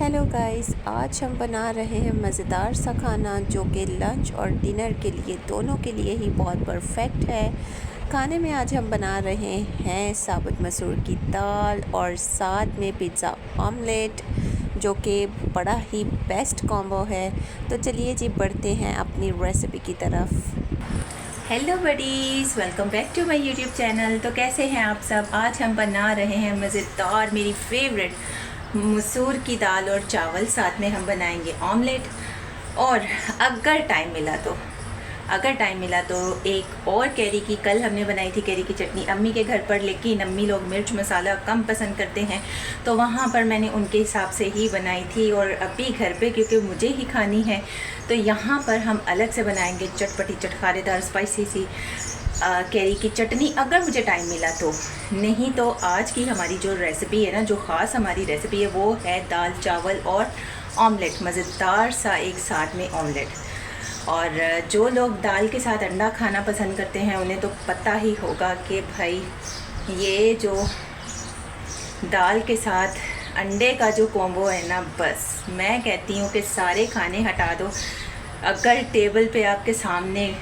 Hello guys, आज हम बना रहे हैं मज़ेदार सा खाना जो कि लंच और डिनर के लिए दोनों के लिए ही बहुत परफेक्ट है। खाने में आज हम बना रहे हैं साबुत मसूर की दाल और साथ में पिज़्ज़ा ऑमलेट, जो कि बड़ा ही बेस्ट कॉम्बो है। तो चलिए जी, बढ़ते हैं अपनी रेसिपी की तरफ। Hello buddies, welcome back to my YouTube channel. तो कैसे हैं आप सब। आज हम बना रहे हैं मज़ेदार, मेरी फेवरेट मसूर की दाल और चावल, साथ में हम बनाएंगे ऑमलेट। और अगर टाइम मिला तो एक और कैरी की, कल हमने बनाई थी कैरी की चटनी अम्मी के घर पर, लेकिन अम्मी लोग मिर्च मसाला कम पसंद करते हैं तो वहाँ पर मैंने उनके हिसाब से ही बनाई थी। और अभी घर पे क्योंकि मुझे ही खानी है तो यहाँ पर हम अलग से बनाएंगे चटपटी चटखारेदार स्पाइसी सी कैरी की चटनी, अगर मुझे टाइम मिला तो। नहीं तो आज की हमारी जो रेसिपी है ना, जो ख़ास हमारी रेसिपी है, वो है दाल चावल और ऑमलेट, मज़ेदार सा एक साथ में ऑमलेट। और जो लोग दाल के साथ अंडा खाना पसंद करते हैं उन्हें तो पता ही होगा कि भाई ये जो दाल के साथ अंडे का जो कॉम्बो है ना, बस मैं कहती हूँ कि सारे खाने हटा दो। अगर टेबल पे आपके सामने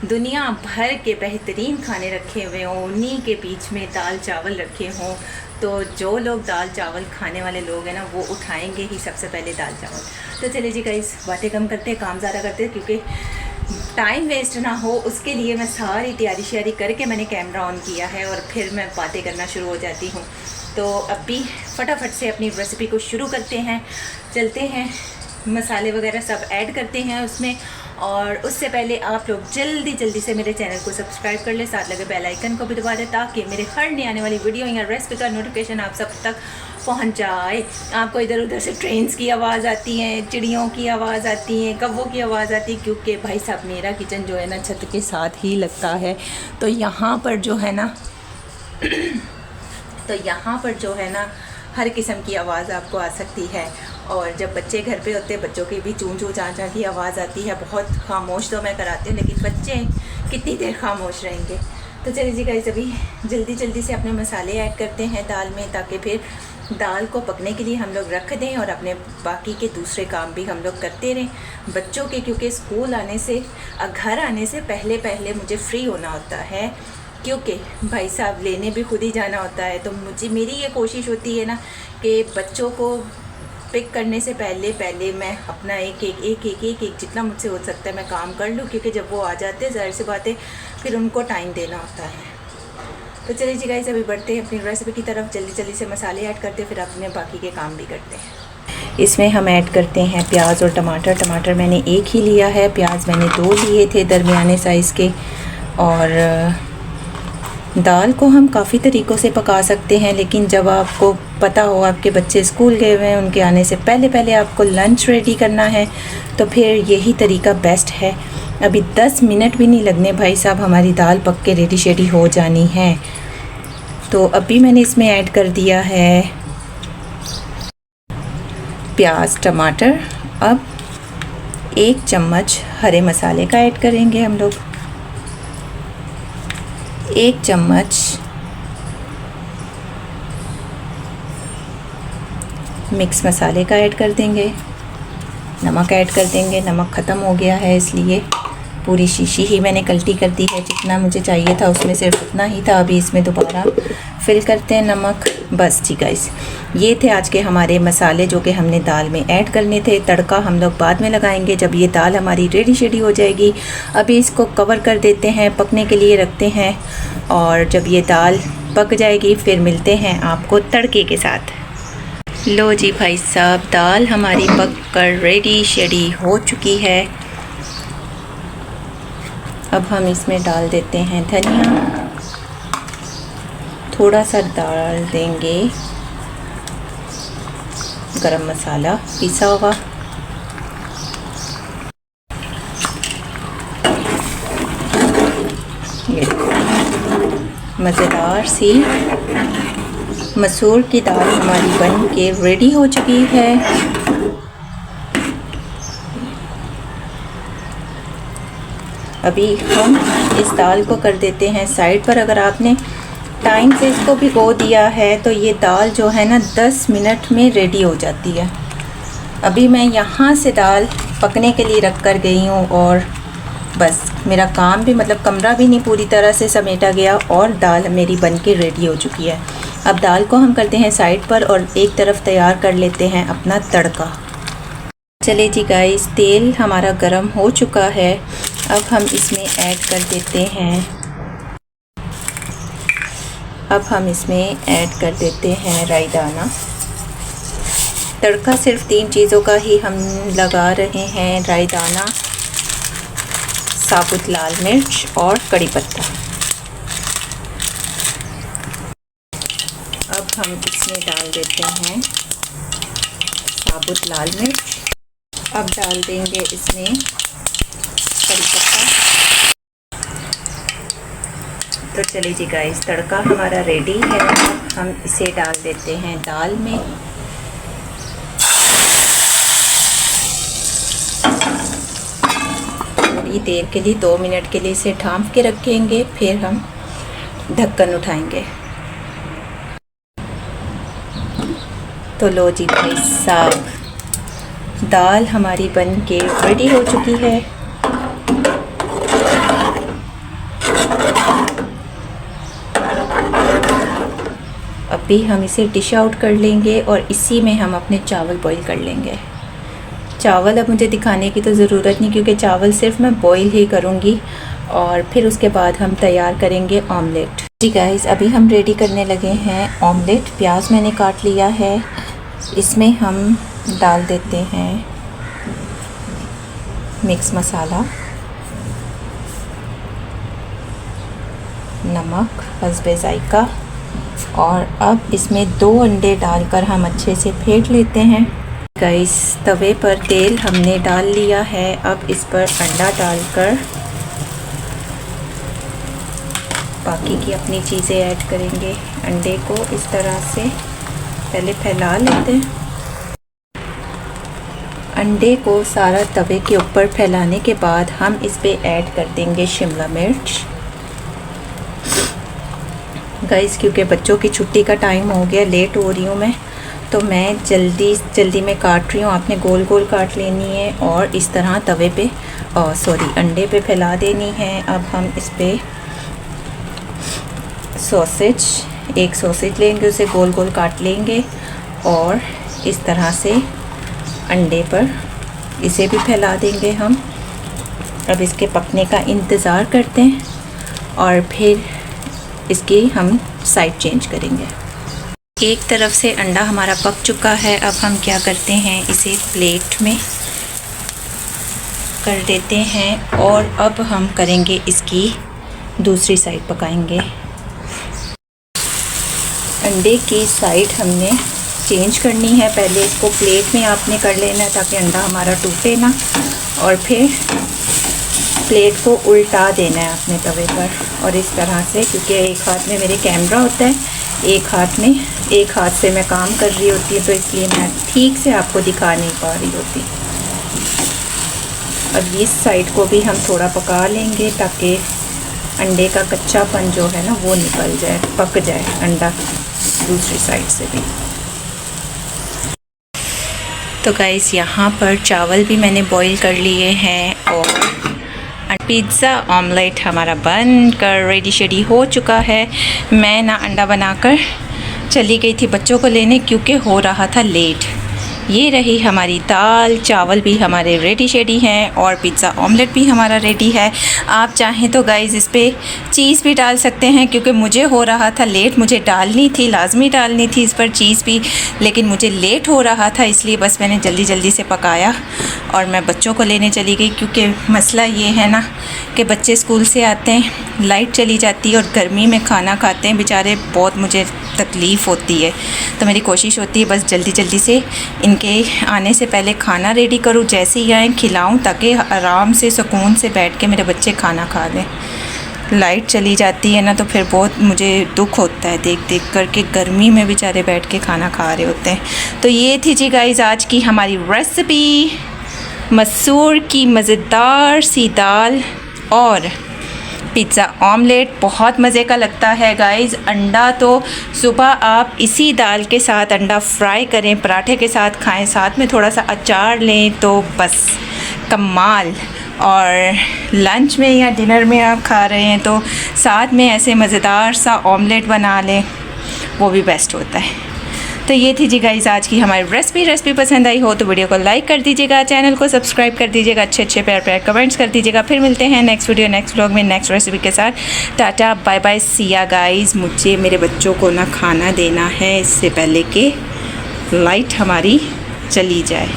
दुनिया भर के बेहतरीन खाने रखे हुए हों, उन्हीं के बीच में दाल चावल रखे हों, तो जो लोग दाल चावल खाने वाले लोग हैं ना, वो उठाएंगे ही सबसे पहले दाल चावल। तो चलिए जी गाइस, बातें कम करते हैं, काम ज़्यादा करते हैं, क्योंकि टाइम वेस्ट ना हो उसके लिए मैं सारी तैयारी श्यारी करके मैंने कैमरा ऑन किया है और फिर मैं बातें करना शुरू हो जाती हूँ। तो अभी फटाफट से अपनी रेसिपी को शुरू करते हैं, चलते हैं, मसाले वगैरह सब ऐड करते हैं उसमें। और उससे पहले आप लोग जल्दी से मेरे चैनल को सब्सक्राइब कर ले, साथ लगे बेल आइकन को भी दबा दें, ताकि मेरे हर नई आने वाली वीडियो या रेसिपी का नोटिफिकेशन आप सब तक पहुंच जाए। आपको इधर उधर से ट्रेन्स की आवाज़ आती है, चिड़ियों की आवाज़ आती है, कौवों की आवाज़ आती है, क्योंकि भाई साहब मेरा किचन जो है ना छत के साथ ही लगता है। तो यहाँ पर जो है ना हर किस्म की आवाज़ आपको आ सकती है। और जब बच्चे घर पे होते हैं, बच्चों की भी चूं चूं चां चां की आवाज़ आती है। बहुत खामोश तो मैं कराती हूँ, लेकिन बच्चे कितनी देर खामोश रहेंगे। तो चलिए जी गाइस, अभी जल्दी से अपने मसाले ऐड करते हैं दाल में, ताकि फिर दाल को पकने के लिए हम लोग रख दें और अपने बाकी के दूसरे काम भी हम लोग करते रहें बच्चों के। क्योंकि स्कूल आने से, घर आने से पहले मुझे फ्री होना होता है, क्योंकि भाई साहब लेने भी खुद ही जाना होता है। तो मेरी ये कोशिश होती है ना कि बच्चों को पिक करने से पहले मैं अपना एक जितना मुझसे हो सकता है मैं काम कर लूँ, क्योंकि जब वो आ जाते हैं ज़ाहिर सी बात है फिर उनको टाइम देना होता है। तो चलिए जी गाइस, अभी बढ़ते हैं अपनी रेसिपी की तरफ, जल्दी से मसाले ऐड करते हैं, फिर अपने बाकी के काम भी करते हैं। इसमें हम ऐड करते हैं प्याज और टमाटर। टमाटर मैंने एक ही लिया है, प्याज मैंने 2 लिए थे दरमियाने साइज़ के। और दाल को हम काफ़ी तरीक़ों से पका सकते हैं, लेकिन जब आपको पता हो आपके बच्चे स्कूल गए हुए हैं, उनके आने से पहले आपको लंच रेडी करना है, तो फिर यही तरीका बेस्ट है। अभी 10 मिनट भी नहीं लगने भाई साहब, हमारी दाल पक के रेडी शेडी हो जानी है। तो अभी मैंने इसमें ऐड कर दिया है प्याज टमाटर। अब 1 चम्मच हरे मसाले का ऐड करेंगे हम लोग, 1 चम्मच मिक्स मसाले का ऐड कर देंगे, नमक ऐड कर देंगे। नमक ख़त्म हो गया है इसलिए पूरी शीशी ही मैंने कल्टी कर दी है, जितना मुझे चाहिए था उसमें सिर्फ उतना ही था। अभी इसमें दोबारा फिल करते हैं नमक। बस जी गाइस, ये थे आज के हमारे मसाले जो कि हमने दाल में ऐड करने थे। तड़का हम लोग बाद में लगाएंगे जब ये दाल हमारी रेडी शेडी हो जाएगी। अभी इसको कवर कर देते हैं, पकने के लिए रखते हैं, और जब ये दाल पक जाएगी फिर मिलते हैं आपको तड़के के साथ। लो जी भाई साहब, दाल हमारी पक कर रेडी शेडी हो चुकी है। अब हम इसमें डाल देते हैं धनिया, थोड़ा सा डाल देंगे गरम मसाला पिसा हुआ, मज़ेदार सी मसूर की दाल हमारी बन के रेडी हो चुकी है। अभी हम इस दाल को कर देते हैं साइड पर। अगर आपने टाइम से इसको भिगो दिया है तो ये दाल जो है ना 10 मिनट में रेडी हो जाती है। अभी मैं यहाँ से दाल पकने के लिए रख कर गई हूँ और बस मेरा काम भी मतलब कमरा भी नहीं पूरी तरह से समेटा गया और दाल मेरी बन के रेडी हो चुकी है। अब दाल को हम करते हैं साइड पर और एक तरफ तैयार कर लेते हैं अपना तड़का। चले जी गाइस, तेल हमारा गरम हो चुका है। अब हम इसमें ऐड कर देते हैं राई दाना। तड़का सिर्फ 3 चीज़ों का ही हम लगा रहे हैं, राई दाना, साबुत लाल मिर्च और कड़ी पत्ता। अब हम इसमें डाल देते हैं साबुत लाल मिर्च। अब डाल देंगे इसमें कड़ी पत्ता। तो चलिए जी गाइस, तड़का हमारा रेडी है। अब हम इसे डाल देते हैं दाल में। थोड़ी देर के लिए 2 मिनट के लिए इसे ढाँप के रखेंगे, फिर हम ढक्कन उठाएंगे। तो लो जी भाई साहब, दाल हमारी बन के रेडी हो चुकी है। अभी हम इसे डिश आउट कर लेंगे और इसी में हम अपने चावल बॉईल कर लेंगे। चावल अब मुझे दिखाने की तो ज़रूरत नहीं, क्योंकि चावल सिर्फ मैं बॉईल ही करूँगी और फिर उसके बाद हम तैयार करेंगे ऑमलेट। जी गाइस, अभी हम रेडी करने लगे हैं ऑमलेट। प्याज मैंने काट लिया है, इसमें हम डाल देते हैं मिक्स मसाला, नमक हस्बे ज़ायका, और अब इसमें 2 अंडे डालकर हम अच्छे से फेंट लेते हैं। गाइस, तवे पर तेल हमने डाल लिया है। अब इस पर अंडा डालकर बाकी की अपनी चीज़ें ऐड करेंगे। अंडे को इस तरह से पहले फैला लेते हैं। अंडे को सारा तवे के ऊपर फैलाने के बाद हम इस पे ऐड कर देंगे शिमला मिर्च। गाइस, क्योंकि बच्चों की छुट्टी का टाइम हो गया, लेट हो रही हूँ मैं, तो मैं जल्दी में काट रही हूँ। आपने गोल गोल काट लेनी है और इस तरह तवे पे अंडे पे फैला देनी है। अब हम इस पे एक सॉसेज लेंगे, उसे गोल गोल काट लेंगे और इस तरह से अंडे पर इसे भी फैला देंगे हम। अब इसके पकने का इंतज़ार करते हैं और फिर इसकी हम साइड चेंज करेंगे। एक तरफ से अंडा हमारा पक चुका है। अब हम क्या करते हैं, इसे प्लेट में कर देते हैं और अब हम करेंगे इसकी दूसरी साइड पकाएंगे। अंडे की साइड हमने चेंज करनी है। पहले इसको प्लेट में आपने कर लेना है ताकि अंडा हमारा टूटे ना, और फिर प्लेट को उल्टा देना है अपने तवे पर। और इस तरह से, क्योंकि एक हाथ में मेरे कैमरा होता है, एक हाथ से मैं काम कर रही होती है, तो इसलिए मैं ठीक से आपको दिखा नहीं पा रही होती। अब इस साइड को भी हम थोड़ा पका लेंगे ताकि अंडे का कच्चापन जो है ना वो निकल जाए, पक जाए अंडा दूसरी साइड से भी। तो गाइस, यहाँ पर चावल भी मैंने बॉईल कर लिए हैं और पिज़्ज़ा ऑमलेट हमारा बनकर रेडी शेडी हो चुका है। मैं ना अंडा बनाकर चली गई थी बच्चों को लेने, क्योंकि हो रहा था लेट। ये रही हमारी दाल, चावल भी हमारे रेडी शेडी हैं और पिज़्ज़ा ऑमलेट भी हमारा रेडी है। आप चाहें तो गाइस इस पर चीज़ भी डाल सकते हैं, क्योंकि मुझे हो रहा था लेट, मुझे डालनी थी, लाजमी डालनी थी इस पर चीज़ भी, लेकिन मुझे लेट हो रहा था, इसलिए बस मैंने जल्दी से पकाया और मैं बच्चों को लेने चली गई। क्योंकि मसला ये है ना कि बच्चे स्कूल से आते हैं, लाइट चली जाती है और गर्मी में खाना खाते हैं बेचारे, बहुत मुझे तकलीफ़ होती है। तो मेरी कोशिश होती है बस जल्दी से इनके आने से पहले खाना रेडी करूँ, जैसे ही आएँ खिलाऊँ, ताकि आराम से सुकून से बैठ के मेरे बच्चे खाना खा लें। लाइट चली जाती है ना तो फिर बहुत मुझे दुख होता है देख कर के गर्मी में बेचारे बैठ के खाना खा रहे होते हैं। तो ये थी जी गाइस आज की हमारी रेसिपी, मसूर की मज़ेदार सी दाल और पिज़्ज़ा ऑमलेट बहुत मज़े का लगता है गाइस। अंडा तो सुबह आप इसी दाल के साथ अंडा फ्राई करें, पराठे के साथ खाएं, साथ में थोड़ा सा अचार लें तो बस कमाल। और लंच में या डिनर में आप खा रहे हैं तो साथ में ऐसे मज़ेदार सा ऑमलेट बना लें, वो भी बेस्ट होता है। तो ये थी जी गाइस आज की हमारी रेसिपी पसंद आई हो तो वीडियो को लाइक कर दीजिएगा, चैनल को सब्सक्राइब कर दीजिएगा, अच्छे प्यार कमेंट्स कर दीजिएगा। फिर मिलते हैं नेक्स्ट वीडियो नेक्स्ट व्लॉग में नेक्स्ट रेसिपी के साथ। Tata bye bye see ya guys. मुझे मेरे बच्चों को ना खाना देना है इससे पहले कि लाइट हमारी चली जाए।